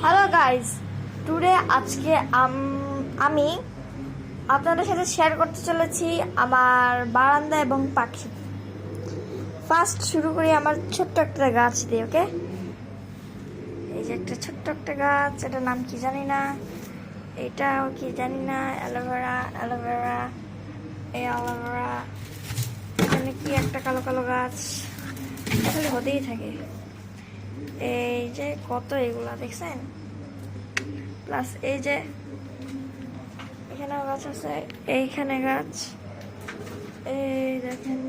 Hello guys, today আজকে আমি আপনাদের সাথে শেয়ার করতে চলেছি আমার বারান্দা এবং পাখি। ফার্স্ট শুরু করি আমার ছোট্ট একটা গাছ দিয়ে। ওকে, এই যে একটা ছোট্ট একটা গাছ, এটার নাম কি জানি না, এটাও কি জানি না। অ্যালোভেরা, অ্যালোভেরা, এই অ্যালোভেরা। এখানে কি একটা কালো কালো গাছ, আসলে হতেই থাকে। এই যে কত এগুলা দেখছেন, প্লাস এই যে এখানেও গাছ আছে, এইখানে গাছ, এই দেখেন।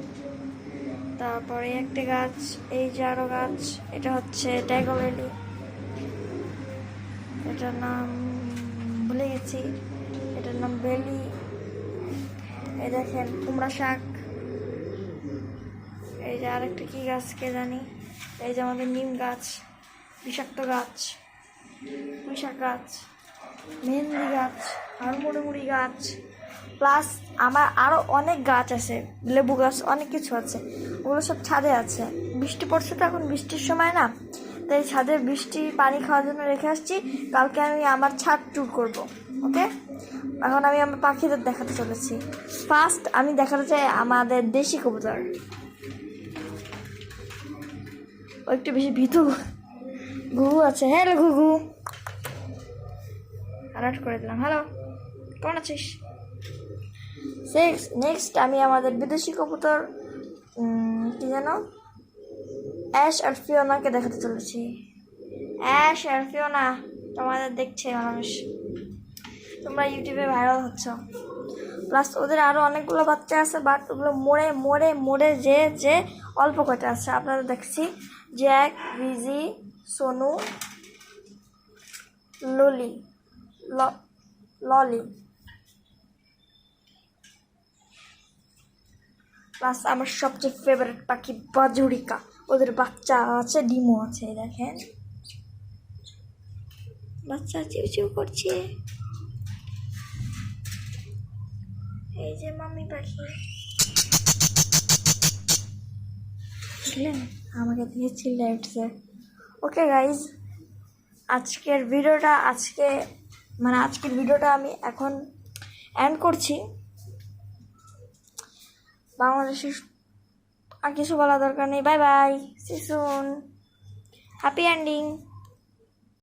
তারপরে একটা গাছ, এই যে আরো গাছ, এটা হচ্ছে ড্যাগন লিলি, এটার নাম ভুলে গেছি, এটার নাম বেলি। এই দেখেন কুমড়া শাক। এই যে আরেকটা কি গাছ কে জানি, এই যে আমাদের নিম গাছ, বিষাক্ত গাছ, পুঁইশাক গাছ, মেহেন্দি গাছ, হাড়মুড়ি গাছ, প্লাস আমার আরও অনেক গাছ আছে, লেবু গাছ, অনেক কিছু আছে। ওগুলো সব ছাদে আছে। বৃষ্টি পড়ছে তো, এখন বৃষ্টির সময় না, তাই ছাদে বৃষ্টি পানি খাওয়ার জন্য রেখে আসছি। কালকে আমি আমার ছাদ ট্যুর করব। ওকে, এখন আমি আমার পাখিদের দেখাতে চলেছি। ফার্স্ট আমি দেখাতে চাই আমাদের দেশি কবুতর। ও একটু বেশি ভীতু। ঘুঘু আছে, হ্যালো ঘুঘু, অ্যালার্ট করে দিলাম। হ্যালো, কেমন আছিস? নেক্সট আমি আমাদের বিদেশি কবুতর কি যেন, অ্যাশ আর ফিওনাকে দেখাতে চলেছি। অ্যাশ আর ফিওনা, তোমাদের দেখছে মানুষ, তোমরা ইউটিউবে ভাইরাল হচ্ছ। প্লাস ওদের আরও অনেকগুলো বাচ্চা আছে, বাট ওগুলো মরে মরে মরে যে অল্প কয়টা আছে আপনাদের দেখছি। জ্যাক, রিজি, সোনু, ললি, প্লাস আমার সবচেয়ে ফেভারিট পাখি বাজুরিকা। ওদের বাচ্চা আছে, ডিমও আছে। দেখেন বাচ্চা চিউ চিউ করছে। এই যে মাম্মি পাখি, ছিলেন আমাকে দিয়ে চিল্লাই উঠছে। ওকে গাইজ, আজকের ভিডিওটা আমি এখন এন্ড করছি। বাংলাদেশের আর কিছু বলা দরকার নেই। বাই বাই, সি সুন, হ্যাপি এন্ডিং।